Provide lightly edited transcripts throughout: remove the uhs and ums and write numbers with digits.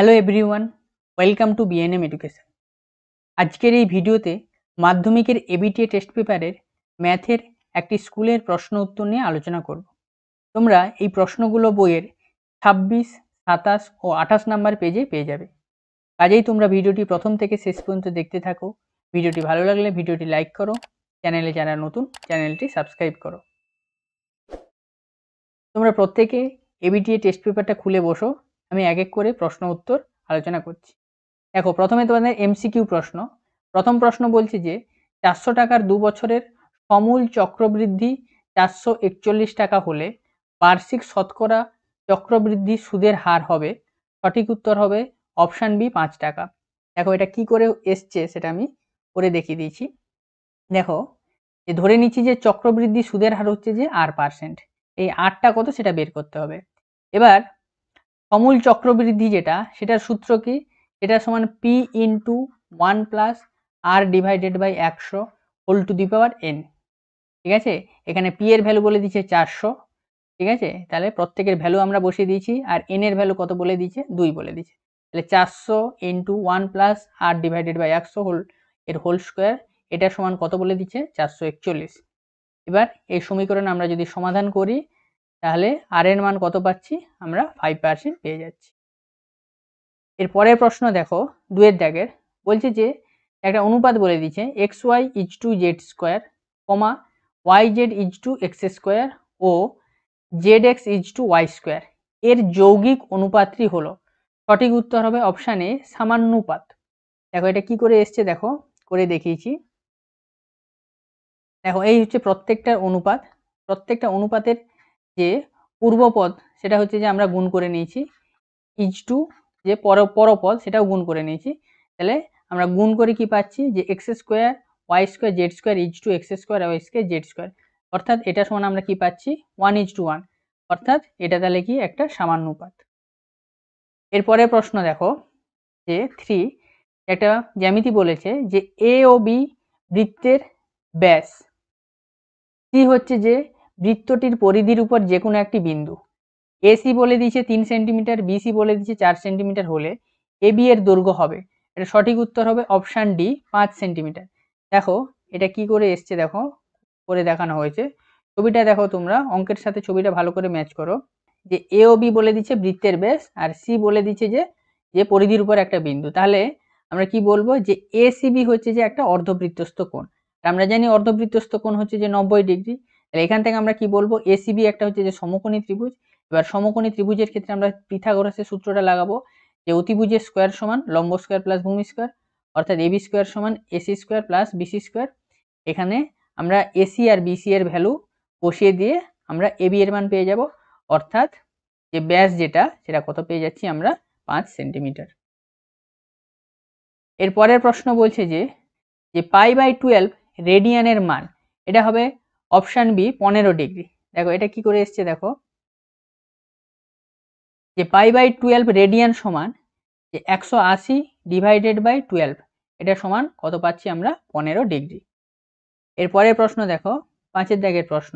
Hello everyone, welcome to BNM education. আজকের এই ভিডিওতে মাধ্যমিকের এবিটিএ টেস্ট পেপারের ম্যাথের একটি স্কুলের প্রশ্ন উত্তর নিয়ে আলোচনা করব। তোমরা এই প্রশ্নগুলো বইয়ের 26, 27 ও 28 নাম্বার পেজে পেয়ে যাবে। কাজেই তোমরা ভিডিওটি প্রথম থেকে শেষ পর্যন্ত দেখতে থাকো। ভিডিওটি ভালো লাগলে ভিডিওটি লাইক করো, চ্যানেলে যারা নতুন চ্যানেলটি সাবস্ক্রাইব করো। তোমরা প্রত্যেকে এবিটিএ টেস্ট পেপারটা খুলে বসো, আমি এক এক করে প্রশ্ন উত্তর আলোচনা করছি। দেখো, প্রথমে তোমাদের এমসিকিউ প্রশ্ন। প্রথম প্রশ্ন বলছে যে 400 টাকার 2 বছরের সমূল চক্রবৃদ্ধি 441 টাকা হলে বার্ষিক শতকরা চক্রবৃদ্ধি সুদের হার হবে। সঠিক উত্তর হবে অপশান বি 5 টাকা। দেখো এটা কি করে এসছে সেটা আমি করে দেখিয়ে দিয়েছি। দেখো, যে ধরে নিচ্ছি যে চক্রবৃদ্ধি সুদের হার হচ্ছে যে R%, এই আরটা কত সেটা বের করতে হবে। এবার সমূল চক্রবৃদ্ধি যেটা, সেটার সূত্র কি? এটা সমান P into 1 plus R divided by 100 whole to the power N. ঠিক আছে, এখানে পি এর ভ্যালু বলে দিচ্ছে 400। ঠিক আছে, তাহলে প্রত্যেকের ভ্যালু আমরা বসিয়ে দিয়েছি, আর এন এর ভ্যালু কত বলে দিয়েছে? 2 বলে দিয়েছে। তাহলে 400 into 1 plus R divided by 100 এর হোল স্কোয়ার, এটা সমান কত বলে দিচ্ছে? 441। এবার এই সমীকরণ আমরা যদি সমাধান করি তাহলে আর এর মান কত পাচ্ছি? আমরা 5% পেয়ে যাচ্ছি। এর পরের প্রশ্ন দেখো, 2 এর দাগের বলছে যে একটা অনুপাত বলে দিচ্ছে xy is to Z square, comma yz is to X square ও zx is to Y square এর যৌগিক অনুপাতটি হলো। সঠিক উত্তর হবে অপশান এ সামান্যুপাত। দেখো এটা কি করে এসছে, দেখো করে দেখিয়েছি। দেখো এই হচ্ছে প্রত্যেকটা অনুপাত। প্রত্যেকটা অনুপাতের যে পূর্বপদ সেটা হচ্ছে যে আমরা গুণ করে নিয়েছি, ইজ টু যে পরপদ সেটাও গুণ করে নিয়েছি। তাহলে আমরা গুণ করে কি পাচ্ছি? যে X square Y square Z square is to X square Y square Z square, অর্থাৎ এটা সমান আমরা কি পাচ্ছি? 1:1, অর্থাৎ এটা তাহলে কি একটা সামান্যুপাত। এরপরে প্রশ্ন দেখো যে 3, একটা জ্যামিতি বলেছে যে এ ও বি বৃত্তের ব্যাস, সি হচ্ছে যে বৃত্তটির পরিধির উপর যে কোনো একটি বিন্দু, এসি বলে দিয়েছে 3 সেন্টিমিটার, বিসি বলে দিয়েছে 4 সেন্টিমিটার হলে এবি এর দৈর্ঘ্য হবে। এটা সঠিক উত্তর হবে অপশান ডি 5 সেন্টিমিটার। দেখো এটা কি করে এসছে, দেখো করে দেখানো হয়েছে। ছবিটা দেখো, তোমরা অঙ্কের সাথে ছবিটা ভালো করে ম্যাচ করো। যে এ ও বি বলে দিচ্ছে বৃত্তের ব্যাস, আর সি বলে দিচ্ছে যে পরিধির উপর একটা বিন্দু। তাহলে আমরা কি বলবো? যে এসিবি হচ্ছে যে একটা অর্ধবৃত্তস্থ কোণ। আমরা জানি অর্ধবৃত্তস্থ কোণ হচ্ছে যে 90 ডিগ্রি। তাহলে এখান থেকে আমরা কি বলবো? এসিবি একটা হচ্ছে যে সমকোণী ত্রিভুজ। এবার সমকোণী ত্রিভুজের ক্ষেত্রে আমরা পিথাগোরাসের সূত্রটা লাগাবো, যে অতিভুজের স্কোয়ার সমান লম্ব স্কোয়ার প্লাস ভূমি স্কোয়ার, অর্থাৎ এবি স্কোয়ার সমান AC square plus BC square. এখানে আমরা এসি আর বিসি এর ভ্যালু বসিয়ে দিয়ে আমরা এবি এর মান পেয়ে যাব, অর্থাৎ যে ব্যাস যেটা সেটা কত পেয়ে যাচ্ছি আমরা? 5 সেন্টিমিটার। এর পরের প্রশ্ন বলছে যে π/12 রেডিয়ানের মান, এটা হবে অপশান বি 15 ডিগ্রি। দেখো এটা কি করে এসছে, দেখো যে π/12 রেডিয়ান সমান যে 180 ডিভাইডেড বাই 12, এটা সমান কত পাচ্ছি আমরা? 15 ডিগ্রি। এরপরের প্রশ্ন দেখো, 5 এর দাগের প্রশ্ন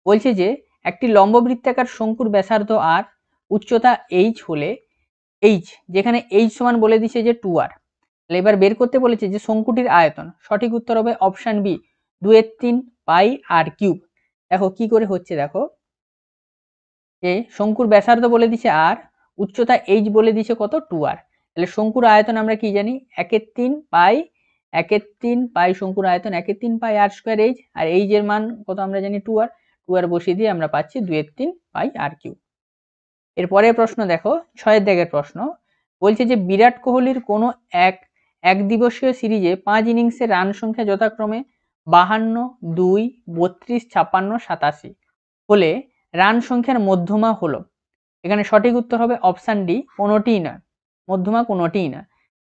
বলছে যে একটি লম্ববৃত্তাকার শঙ্কুর ব্যাসার্ধ আর উচ্চতা এইচ হলে এইচ, যেখানে এইচ সমান বলে দিচ্ছে যে 2r, তাহলে এবার বের করতে বলেছে যে শঙ্কুটির আয়তন। সঠিক উত্তর হবে অপশান বি 2/3 পাই আর কিউব। দেখো কি করে হচ্ছে, দেখো যে শঙ্কুর ব্যাসার্ধ বলে দিচ্ছে আর, উচ্চতা এইচ বলে দিচ্ছে কত? 2r। তাহলে শঙ্কুর আয়তন আমরা কি জানি? 1/3 পাই শঙ্কুর আয়তন 1/3 পাই আর স্কোয়ার এইচ, আর এইচ এর মান কত আমরা জানি? 2r বসিয়ে দিয়ে আমরা পাচ্ছি 2/3 পাই আর কিউব। এরপরের প্রশ্ন দেখো, 6 এর দাগের প্রশ্ন বলছে যে বিরাট কোহলির কোনো এক দিবসীয় সিরিজে 5 ইনিংসের রান সংখ্যা যথাক্রমে 52, 2, 32, 56, 87 হলে রান সংখ্যার মধ্যমা হলো। এখানে সঠিক উত্তর হবে অপশান ডি কোনোটিই নয়, মধ্যমা কোনোটিই না।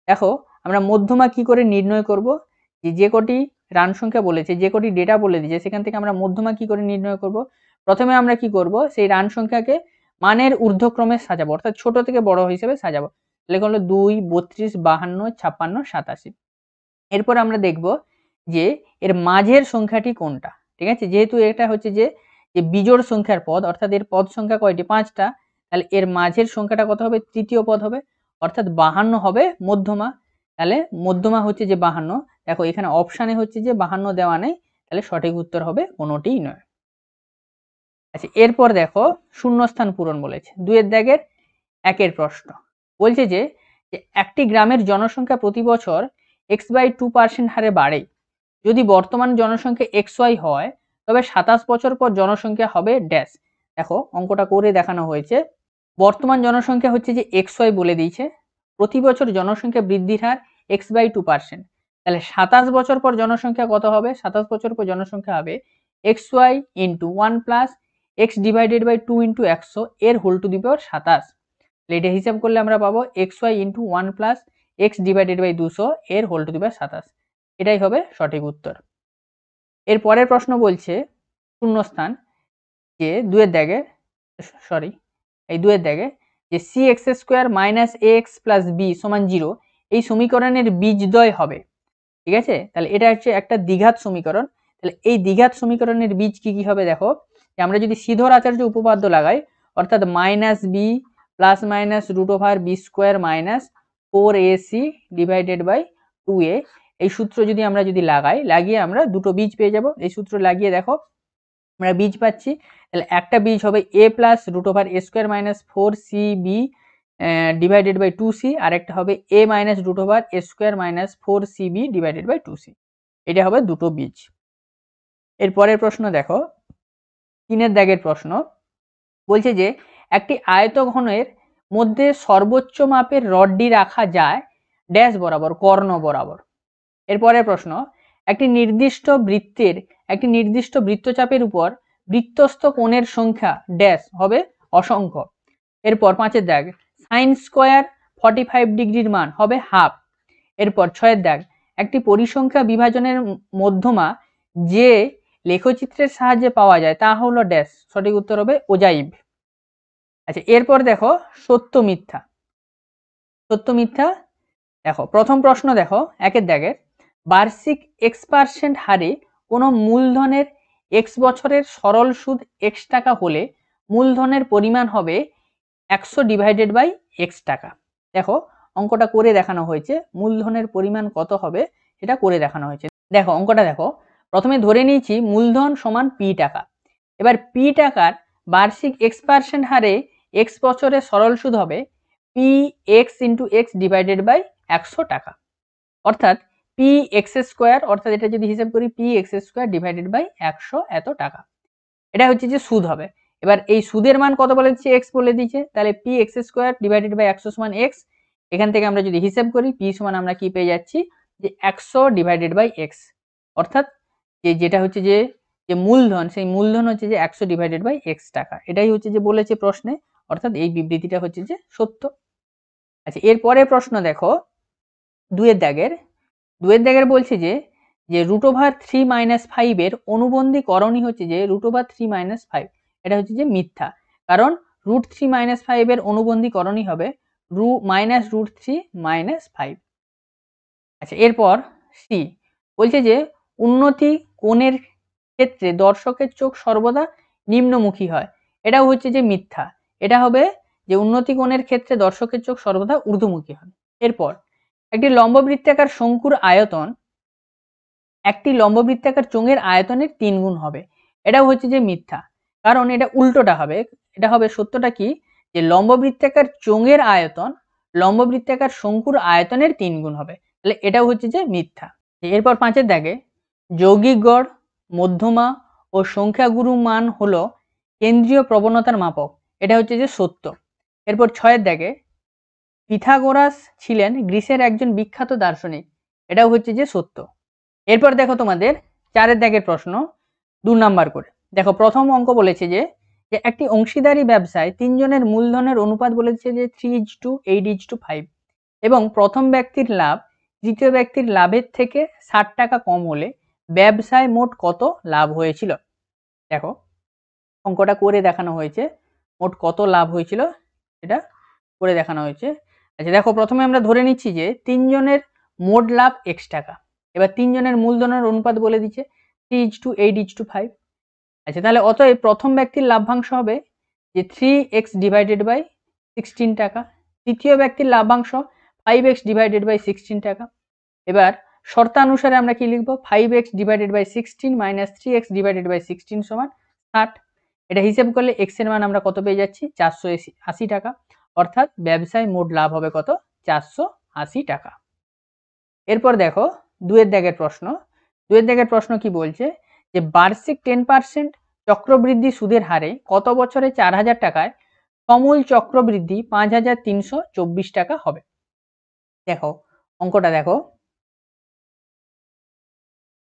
দেখো আমরা মধ্যমা কি করে নির্ণয় করব? যে কটি রান সংখ্যা বলেছে, যে কটি ডেটা বলে দিয়েছে, সেখান থেকে আমরা মধ্যমা কি করে নির্ণয় করব? প্রথমে আমরা কি করব? সেই রান সংখ্যাকে মানের ঊর্ধ্বক্রমে সাজাবো, অর্থাৎ ছোট থেকে বড় হিসেবে সাজাবো। লেখা হলো 2, 32, 52, 56, 87। এরপর আমরা দেখব যে এর মাঝের সংখ্যাটি কোনটা। ঠিক আছে, যেহেতু এটা হচ্ছে যে বিজোড় সংখ্যার পদ, অর্থাৎ এর পদ সংখ্যা কয়টি? 5টা, তাহলে এর মাঝের সংখ্যাটা কত হবে? তৃতীয় পদ হবে, অর্থাৎ 52 হবে মধ্যমা। তাহলে মধ্যমা হচ্ছে যে 52। দেখো এখানে অপশানে হচ্ছে যে 52 দেওয়া নেই, তাহলে সঠিক উত্তর হবে কোনোটিই নয়। আচ্ছা, এরপর দেখো শূন্যস্থান পূরণ বলেছে 2 দাগের 1 প্রশ্ন। বলছে যে একটি গ্রামের জনসংখ্যা প্রতি বছর x/2% হারে বাড়ে। যদি বর্তমান জনসংখ্যা xy হয় তবে 27 বছর পর জনসংখ্যা হবে ড্যাশ। দেখো অঙ্কটা করে দেখানো হয়েছে। বর্তমান জনসংখ্যা হচ্ছে যে xy বলে দিয়েছে, প্রতি বছর জনসংখ্যা বৃদ্ধির হার x/2%। তাহলে 27 বছর পর জনসংখ্যা কত হবে? 27 বছর পর জনসংখ্যা হবে xy into 1 plus x divided by 2 into 100 এর হোল টু দি পাওয়ার 27। এটা হিসাব করলে আমরা পাবো xy into 1 plus x divided by 200 এর হোল টু দি পাওয়ার 27। এটাই হবে সঠিক উত্তর। এর পরের প্রশ্ন বলছে শূন্যস্থান যে 2 এর দাগে, সরি এই 2 এর দাগে যে cx² minus ax plus b সমান 0 এই সমীকরণের বীজদ্বয় হবে। ঠিক আছে, তাহলে এটা হচ্ছে একটা দ্বিঘাত সমীকরণ। তাহলে এই দ্বিঘাত সমীকরণের বীজ কি কি হবে? দেখো আমরা যদি শ্রীধর আচার্য উপপাদ্য লাগাই, অর্থাৎ minus B plus minus root over B square minus 4ac divided by 2a, এই সূত্র যদি আমরা লাগাই, লাগিয়ে আমরা দুটো বীজ পেয়ে যাব। এই সূত্র লাগিয়ে দেখো আমরা বীজ পাচ্ছি। তাহলে একটা বীজ হবে a plus root over a square minus 4cb divided by 2c, আর একটা হবে a minus root over a square minus 4cb divided by 2c। এটা হবে দুটো বীজ। এর পরের প্রশ্ন দেখো 3 দাগের প্রশ্ন। বলছে যে একটি আয়তঘনের মধ্যে সর্বোচ্চ মাপের রডটি রাখা যায় ড্যাশ বরাবর, কর্ণ বরাবর। এর পরের প্রশ্ন, একটি নির্দিষ্ট বৃত্তচাপের উপর বৃত্তস্থ কোণের সংখ্যা ড্যাশ হবে অসংখ্য। এরপর 5 দাগ সাইন স্কোয়ার 45 ডিগ্রির মান হবে হাফ। এরপর 6 দাগ একটি পরিসংখ্যা বিভাজনের মধ্যমা যে লেখচিত্রের সাহায্যে পাওয়া যায় তা হলো ড্যাশ। সঠিক উত্তর হবে ওজাইভ। আচ্ছা, এরপর দেখো সত্য মিথ্যা। সত্য মিথ্যা দেখো প্রথম প্রশ্ন দেখো 1 দাগের বার্ষিক x% হারে কোনো মূলধনের x বছরের সরল সুদ x টাকা হলে মূলধনের পরিমাণ হবে 100 ডিভাইডেড বাই x টাকা। দেখো অঙ্কটা করে দেখানো হয়েছে, মূলধনের পরিমাণ কত হবে সেটা করে দেখানো হয়েছে। দেখো অঙ্কটা দেখো, প্রথমে ধরে নিয়েছি মূলধন সমান p টাকা। এবার p টাকার বার্ষিক x% হারে x বছরের সরল সুদ হবে px into x divided by 100 টাকা, অর্থাৎ px², অর্থাৎ এটা যদি হিসাব করি px² ডিভাইডেড বাই 100 এত টাকা। এটা হচ্ছে যে সুদ হবে। এবার এই সুদের মান কত বলে দিচ্ছে? x বলে দিয়েছে, তাহলে px² ডিভাইডেড বাই 100 সমান x। এখান থেকে আমরা যদি হিসাব করি p সমান আমরা কি পেয়ে যাচ্ছি যে 100 ডিভাইডেড বাই x, অর্থাৎ যেটা হচ্ছে যে মূলধন, সেই মূলধন হচ্ছে যে 100 ডিভাইডেড বাই x টাকা। এটাই হচ্ছে যে বলেছে প্রশ্নে, অর্থাৎ এই বিবৃতিটা হচ্ছে যে সত্য। আচ্ছা, এরপরে প্রশ্ন দেখো 2 দাগের বলছে যে রুট ওভার 3 মাইনাস 5 এর অনুবন্ধী করণই হচ্ছে যে রুট ওভার 3 মাইনাস 5। এটা হচ্ছে যে মিথ্যা, কারণ রুট 3 মাইনাস 5 এর অনুবন্ধী করণই হবে মাইনাস রুট 3 মাইনাস 5। আচ্ছা, এরপর সি বলছে যে উন্নতি কোণের ক্ষেত্রে দর্শকের চোখ সর্বদা নিম্নমুখী হয়। এটাও হচ্ছে যে মিথ্যা, এটা হবে যে উন্নতি কোণের ক্ষেত্রে দর্শকের চোখ সর্বদা ঊর্ধ্বমুখী হয়। এরপর একটি লম্ববৃত্তাকার শঙ্কুর আয়তন একটি লম্ববৃত্তাকার চোঙের আয়তনের 3 গুণ হবে। এটাও হচ্ছে যে মিথ্যা, কারণ এটা উল্টোটা হবে। এটা হবে সত্যটা কি, যে লম্ববৃত্তাকার চোঙের আয়তন লম্ববৃত্তাকার শঙ্কুর আয়তনের 3 গুণ হবে। তাহলে এটাও হচ্ছে যে মিথ্যা। এরপর 5 দাগে যৌগিক গড়, মধ্যমা ও সংখ্যাগুরু মান হলো কেন্দ্রীয় প্রবণতার মাপক। এটা হচ্ছে যে সত্য। এরপর 6 দাগে পিথাগোরাস ছিলেন গ্রিসের একজন বিখ্যাত দার্শনিক। এটাও হচ্ছে যে সত্য। এরপর দেখো তোমাদের 4 দাগের প্রশ্ন 2 নাম্বার করে। দেখো প্রথম অঙ্ক বলেছে যে একটি অংশীদারি ব্যবসায় 3 জনের মূলধনের অনুপাত বলেছে যে 3:8:5 এবং প্রথম ব্যক্তির লাভ দ্বিতীয় ব্যক্তির লাভের থেকে 60 টাকা কম হলে ব্যবসায় মোট কত লাভ হয়েছিল। দেখো অঙ্কটা করে দেখানো হয়েছে, মোট কত লাভ হয়েছিল এটা করে দেখানো হয়েছে। আচ্ছা দেখো প্রথমে আমরা ধরে নিচ্ছি যে 3 জনের মোট লাভ x টাকা। এবার 3 জনের মূলধনের অনুপাত বলে দিচ্ছে 3:8:5। আচ্ছা, তাহলে অতএব প্রথম ব্যক্তির লাভ্যাংশ হবে যে 3x ডিভাইডেড বাই 16 টাকা। তৃতীয় ব্যক্তির লাভাংশ 5x ডিভাইডেড বাই 16 টাকা। এবার শর্তানুসারে আমরা কি লিখব, 5x divided by 16 minus 3x divided by 16 সমান 60। এটা হিসেব করলে x এর মান আমরা কত পেয়ে যাচ্ছি, 480 টাকা। অর্থাৎ ব্যবসায় মোট লাভ হবে কত, 480 টাকা। এরপর দেখো 2 দাগের প্রশ্ন। 2 দাগের প্রশ্ন কি বলছে, যে বার্ষিক 10% চক্রবৃদ্ধি সুদের হারে কত বছরে 4000 টাকায় সমূল চক্রবৃদ্ধি 5324 টাকা হবে। দেখো অঙ্কটা দেখো,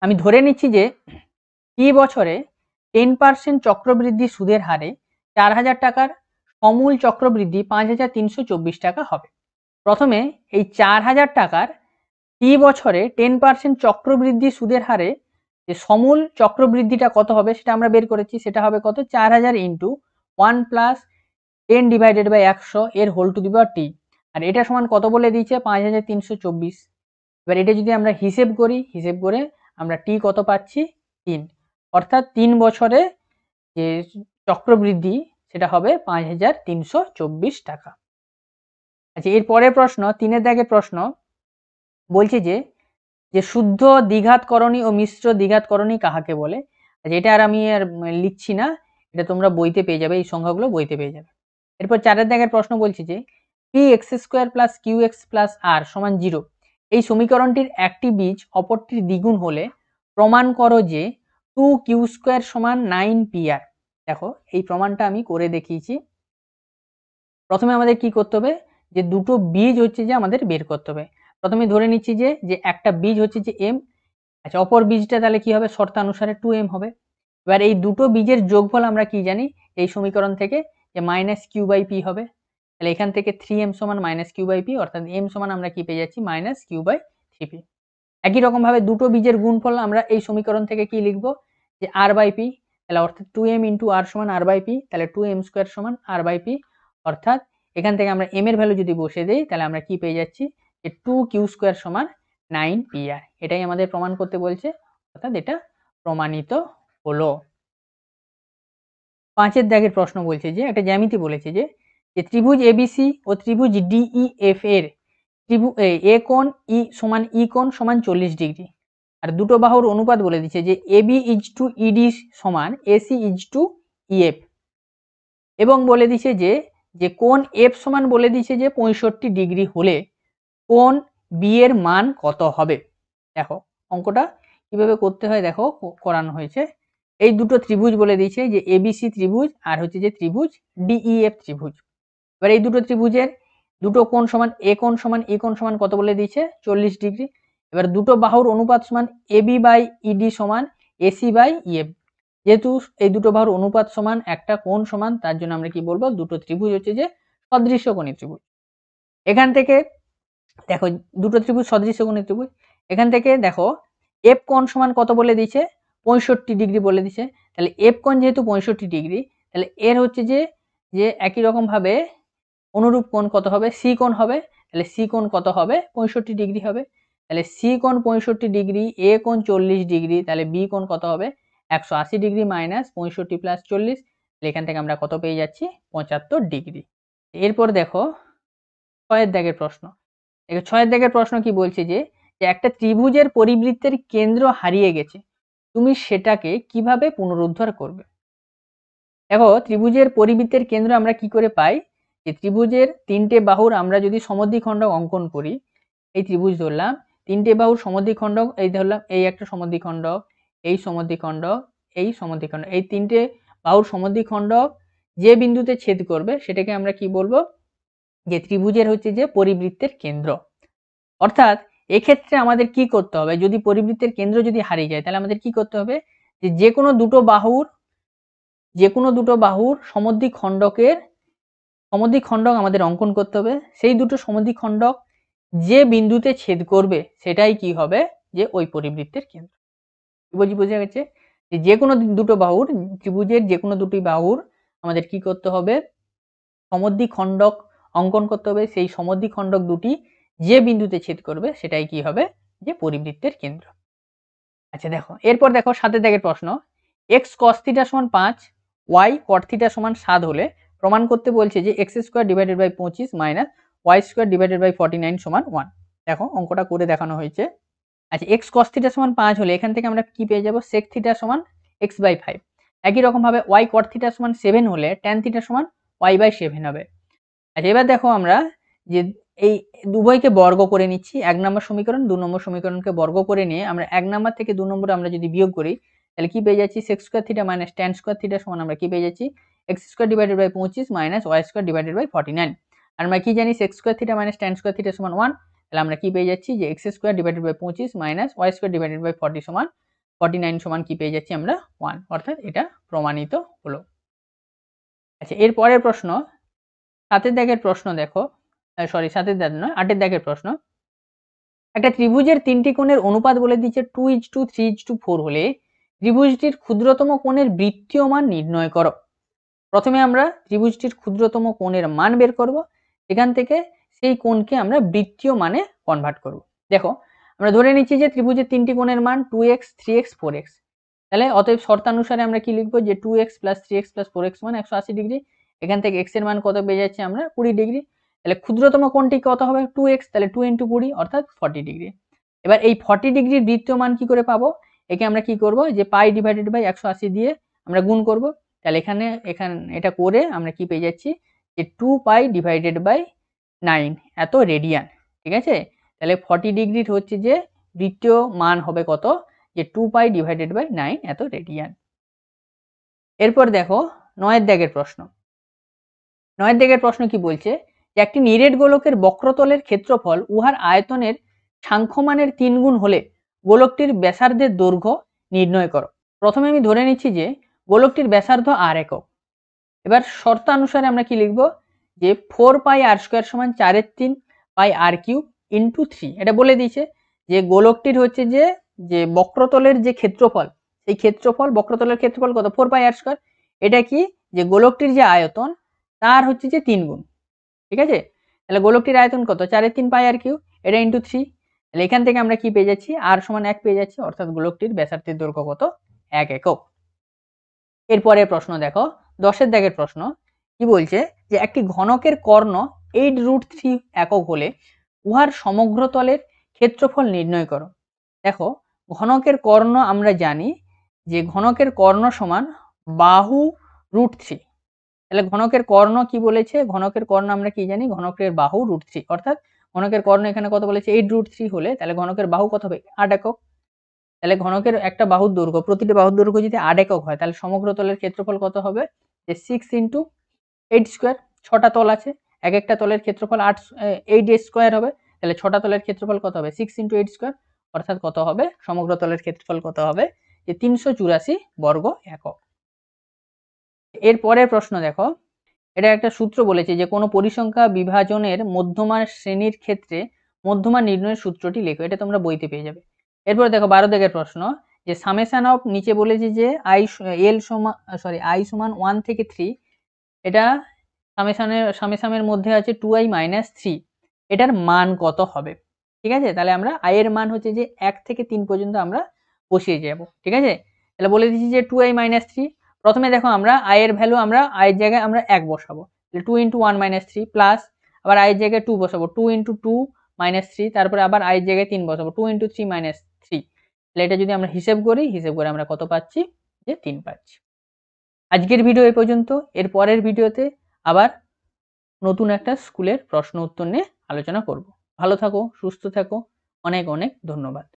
আমি ধরে নিচ্ছি যে কি বছরে 10% চক্রবৃদ্ধি সুদের হারে 4000 টাকার সমূল চক্রবৃদ্ধি 5324 টাকা হবে। প্রথমে এই 4000 টাকার কি বছরে 10% চক্রবৃদ্ধি সুদের হারে যে সমূল চক্রবৃদ্ধিটা কত হবে সেটা আমরা বের করেছি, সেটা হবে কত, 4000 ইন্টু 1 প্লাস 10 ডিভাইডেড বাই 100 এর হোল টু দি পাওয়ার টি। আর এটা সমান কত বলে দিয়েছে, 5324। এবার এটা যদি আমরা হিসেব করি, হিসেব করে আমরা টি কত পাচ্ছি, 3। অর্থাৎ 3 বছরে যে চক্রবৃদ্ধি সেটা হবে 5324 টাকা। আচ্ছা, এর পরের প্রশ্ন 3 দাগের প্রশ্ন বলছে যে শুদ্ধ দ্বিঘাতকরণী ও মিশ্র দ্বিঘাতকরণী কাহাকে বলে। আচ্ছা, এটা আর আমি আর লিখছি না, এটা তোমরা বইতে পেয়ে যাবে, এই সংখ্যাগুলো বইতে পেয়ে যাবে। এরপর 4 দাগের প্রশ্ন বলছে যে p(x² + qx + r) = 0 এই সমীকরণটির একটি বীজ অপরটির দ্বিগুণ হলে প্রমাণ করো যে 2q² = 9pr। দেখো এই প্রমাণটা আমি করে দেখিয়েছি। প্রথমে আমাদের কি করতে হবে, যে দুটো বীজ হচ্ছে যে আমাদের বের করতে হবে। প্রথমে ধরে নিচ্ছি যে একটা বীজ হচ্ছে যে m। আচ্ছা, অপর বীজটা তাহলে কি হবে, শর্তানুসারে 2m হবে। এবার এই দুটো বীজের যোগফল আমরা কি জানি এই সমীকরণ থেকে, যে -q/p হবে। তাহলে এখান থেকে 3m সমান -q/p, অর্থাৎ m সমান আমরা কি পেয়ে যাচ্ছি, -q/3p। একই রকম ভাবে দুটো বীজের গুণফল আমরা এই সমীকরণ থেকে কি লিখবো, যে r/p। তাহলে অর্থাৎ 2m × r সমান r/p, তাহলে 2m² সমান r/p। অর্থাৎ এখান থেকে আমরা m এর ভ্যালু যদি বসে দেই তাহলে আমরা কি পেয়ে যাচ্ছি, যে 2q² সমান 9pr। এটাই আমাদের প্রমাণ করতে বলছে, অর্থাৎ এটা প্রমাণিত হলো। 5 দাগের প্রশ্ন বলছে যে একটা জ্যামিতি বলেছে যে ত্রিভুজ ABC ও ত্রিভুজ DEF এর এ কোণ ই কোণ সমান 40 ডিগ্রি। আর দুটো বাহুর অনুপাত বলে দিচ্ছে যে AB = ED সমান AC = EF, এবং বলে দিচ্ছে যে কোণ F সমান বলে দিচ্ছে যে 65 ডিগ্রি হলে কোণ B এর মান কত হবে। দেখো অঙ্কটা কিভাবে করতে হয়, দেখো করানো হয়েছে। এই দুটো ত্রিভুজ বলে দিয়েছে যে ABC ত্রিভুজ আর হচ্ছে যে ত্রিভুজ DEF ত্রিভুজ। এবার এই দুটো ত্রিভুজের দুটো কোণ সমান এ কোণ সমান ই কোণ সমান কত বলে দিয়েছে, 40 ডিগ্রি। এবার দুটো বাহুর অনুপাত সমান AB/ED সমান AC/EF। যেহেতু এই দুটো বাহুর অনুপাত সমান, একটা কোণ সমান, তার জন্য আমরা কি বলবো, দুটো ত্রিভুজ হচ্ছে যে সদৃশ্যকোণী ত্রিভুজ। এখান থেকে দেখো দুটো ত্রিভুজ সদৃশ্যকোণী ত্রিভুজ, এখান থেকে দেখো F কোণ সমান কত বলে দিয়েছে, 65 ডিগ্রি বলে দিয়েছে। তাহলে F কোণ যেহেতু 65 ডিগ্রি, তাহলে এর হচ্ছে যে একই রকম ভাবে অনুরূপ কোণ কত হবে, সি কোণ হবে। তাহলে সি কোণ কত হবে, 65 ডিগ্রি হবে। তাহলে সি কোণ 65 ডিগ্রি, এ কোণ 40 ডিগ্রি, তাহলে বি কোণ কত হবে, 180 ডিগ্রি মাইনাস 65 প্লাস 40। এখান থেকে আমরা কত পেয়ে যাচ্ছি, 75 ডিগ্রি। এরপর দেখো 6 দাগের প্রশ্ন। 6 দাগের প্রশ্ন কি বলছে যে একটা ত্রিভুজের পরিবৃত্তের কেন্দ্র হারিয়ে গেছে, তুমি সেটাকে কিভাবে পুনরুদ্ধার করবে। দেখো ত্রিভুজের পরিবৃত্তের কেন্দ্র আমরা কি করে পাই, যে ত্রিভুজের 3টে বাহুর আমরা যদি সমদ্বিখণ্ডক অঙ্কন করি, এই ত্রিভুজ ধরলাম, 3টে বাহুর সমদ্বিখণ্ডক, এই ধরলাম এই একটা সমদ্বিখণ্ডক, এই সমদ্বিখণ্ডক, এই সমদ্বিখণ্ডক, এই 3টে বাহুর সমদ্বিখণ্ডক যে বিন্দুতে ছেদ করবে সেটাকে আমরা কি বলবো, যে ত্রিভুজের হচ্ছে যে পরিবৃত্তের কেন্দ্র। অর্থাৎ এক্ষেত্রে আমাদের কি করতে হবে, যদি পরিবৃত্তের কেন্দ্র যদি হারিয়ে যায় তাহলে আমাদের কি করতে হবে, যে কোনো দুটো বাহুর সমদ্বিখণ্ডক আমাদের অঙ্কন করতে হবে। সেই দুটো সমদ্বিখণ্ডক যে বিন্দুতে ছেদ করবে সেটাই কি হবে, যে ওই পরিবৃত্তের কেন্দ্র। বোঝা গেছে, যে কোনো দুটো বাহুর, ত্রিভুজের যে কোনো দুটি বাহুর আমাদের কি করতে হবে, সমদ্বিখণ্ডক অঙ্কন করতে হবে। সেই সমদ্বিখণ্ডক দুটি যে বিন্দুতে ছেদ করবে সেটাই কি হবে, যে পরিবৃত্তের কেন্দ্র। আচ্ছা দেখো এরপর দেখো 7 দাগের প্রশ্ন, x cos θ = 5, y cot θ = 7 হলে প্রমাণ করতে বলছে যে x² / 25 - Y square divided by 49 সমান 1। দেখো অঙ্কটা করে দেখানো হয়েছে। আচ্ছা এক্স কস থিটা সমান 5 হলে এখান থেকে আমরা কি পেয়ে যাব, সেক থিটা সমান এক্স বাই 5। একই রকম ভাবে ওয়াই কট থিটা সমান 7 হলে ট্যান থিটা সমান ওয়াই বাই 7 হবে। আচ্ছা এবার দেখো আমরা যে এই উভয়কে বর্গ করে নিচ্ছি, 1 নম্বর সমীকরণ 2 নম্বর সমীকরণকে বর্গ করে নিয়ে আমরা 1 নম্বর থেকে 2 নম্বরে আমরা যদি বিয়োগ করি তাহলে কি পেয়ে যাচ্ছি, sec square theta minus tan square theta সমান আমরা কি পেয়ে যাচ্ছি, X square divided by 25 minus Y square divided by 49। আর আমরা কি জানি, sec square theta minus tan square theta সমান 1, তাহলে আমরা কি পেয়ে যাচ্ছি যে X square divided by 25 minus Y square divided by 40 সমান 49 সমান কি পেয়ে যাচ্ছি আমরা 1, অর্থাৎ এটা প্রমাণিত হলো। আচ্ছা এর পরের প্রশ্ন 7 দাগের প্রশ্ন দেখো, সরি 7 দাগ নয় 8 দাগের প্রশ্ন। একটা ত্রিভুজের 3টি কোণের অনুপাত বলে দিচ্ছে 2:3 3:4 হলে ত্রিভুজটির ক্ষুদ্রতম কোণের বৃত্তীয় মান নির্ণয় করো। প্রথমে আমরা ত্রিভুজটির ক্ষুদ্রতম কোণের মান বের করব, এখান থেকে সেই কোণকে আমরা বৃত্তীয় মানে কনভার্ট করব। দেখো আমরা ধরে নিচ্ছি যে ত্রিভুজের 3টি কোণের মান 2x 3x 4x, তাহলে অতএব শর্তানুসারে আমরা কি লিখবো যে 2x + 3x + 4x মান 180 ডিগ্রি। এখান থেকে x এর মান কত পেয়ে যাচ্ছে আমরা 20 ডিগ্রি। তাহলে ক্ষুদ্রতম কোণটি কত হবে 2x, তাহলে 2 × 20 অর্থাৎ 40 ডিগ্রি। এবার এই 40 ডিগ্রির বৃত্তীয় মান কি করে পাবো, একে আমরা কি করব যে পাই ডিভাইডেড বাই 180 দিয়ে আমরা গুণ করব। তাহলে এখানে এটা করে আমরা কি পেয়ে যাচ্ছি যে 2 পাই ডিভাইডেড বাই 9 এত রেডিয়ান। ঠিক আছে, তাহলে 40 ডিগ্রির হচ্ছে যে বৃত্তীয় মান হবে কত, যে 2 পাই ডিভাইডেড বাই 9 এত রেডিয়ান। এরপর দেখো 9 দাগের প্রশ্ন। 9 দাগের প্রশ্ন কি বলছে, যে একটি নিরেট গোলকের বক্রতলের ক্ষেত্রফল উহার আয়তনের সাংখ্যমানের 3 গুণ হলে গোলকটির ব্যাসার্ধের দৈর্ঘ্য নির্ণয় করো। প্রথমে আমি ধরে নিচ্ছি যে গোলকটির ব্যাসার্ধ r একক। এবার শর্তানুসারে আমরা কি লিখব যে 4 পাই r স্কয়ার সমান 4/3 পাই r³ ইনটু 3। এটা বলে দিয়েছে যে গোলকটির হচ্ছে যে বক্রতলের যে ক্ষেত্রফল, সেই ক্ষেত্রফল বক্রতলের ক্ষেত্রফল কত 4 পাই r স্কয়ার। এটা কি যে গোলকটির যে আয়তন তার হচ্ছে যে 3 গুণ। ঠিক আছে, তাহলে গোলকটির আয়তন কত 4/3 পাই r³, এটা ইনটু 3। তাহলে এখান থেকে আমরা কি পেয়ে যাচ্ছি, r সমান 1 পেয়ে যাচ্ছি, অর্থাৎ গোলকটির ব্যাসার্ধের দৈর্ঘ্য কত 1 একক। এরপরে প্রশ্ন দেখো 10 দাগের প্রশ্ন কি বলছে, যে একটি ঘনকের কর্ণ 8√3 একক হলে উহার সমগ্র তলের ক্ষেত্রফল নির্ণয় করো। দেখো ঘনকের কর্ণ আমরা জানি যে ঘনকের কর্ণ সমান বাহু √3। তাহলে ঘনকের কর্ণ কি বলেছে, ঘনকের কর্ণ আমরা কি জানি, ঘনকের বাহু √3, অর্থাৎ ঘনকের কর্ণ এখানে কত বলেছে 8√3 হলে তাহলে ঘনকের বাহু কত হবে 8 একক। তাহলে ঘনকের একটা বাহুর দৈর্ঘ্য, প্রতিটি বাহুর দৈর্ঘ্য যদি 8 একক হয় তাহলে সমগ্র তলের ক্ষেত্রফল কত হবে, যে 6 × 8 স্কয়ার। 6টা তল আছে, এক একটা তলের ক্ষেত্রফল 8 স্কয়ার হবে, তাহলে 6টা তলের ক্ষেত্রফল কত হবে 6 × 8 স্কয়ার, অর্থাৎ কত হবে সমগ্র তলের ক্ষেত্রফল কত হবে যে 384 বর্গ একক। এর পরের প্রশ্ন দেখো, এটা একটা সূত্র বলেছে যে কোনো পরিসংখ্যা বিভাজনের মধ্যমান শ্রেণীর ক্ষেত্রে মধ্যমান নির্ণয়ের সূত্রটি লেখো। এটা তোমরা বইতে পেয়ে যাবে। এরপর দেখো 12 দাগের প্রশ্ন, যে সামেশন অফ নিচে বলেছে যে i সমান 1 থেকে 3, এটা সামেশনের মধ্যে আছে 2i - 3, এটার মান কত হবে। ঠিক আছে, তাহলে আমরা i এর মান হচ্ছে যে 1 থেকে 3 পর্যন্ত আমরা বসিয়ে যাব। ঠিক আছে, তাহলে বলে দিচ্ছি যে 2i - 3। প্রথমে দেখো আমরা i এর ভ্যালু আমরা i এর জায়গায় আমরা 1 বসাবো, তাহলে 2 × 1 - 3 প্লাস আবার i এর জায়গায় 2 বসাবো, 2 × 2 - 3, তারপরে আবার i এর জায়গায় 3 বসাবো, 2 × 3 - 3। তাহলে এটা যদি আমরা হিসাব করি, হিসাব করে আমরা কত পাচ্ছি, যে 3 পাচ্ছি। আজকের ভিডিও এই পর্যন্ত। এর পরের ভিডিওতে আবার নতুন একটা স্কুলের প্রশ্ন উত্তর নিয়ে আলোচনা করব। ভালো থাকো, সুস্থ থাকো, অনেক অনেক ধন্যবাদ।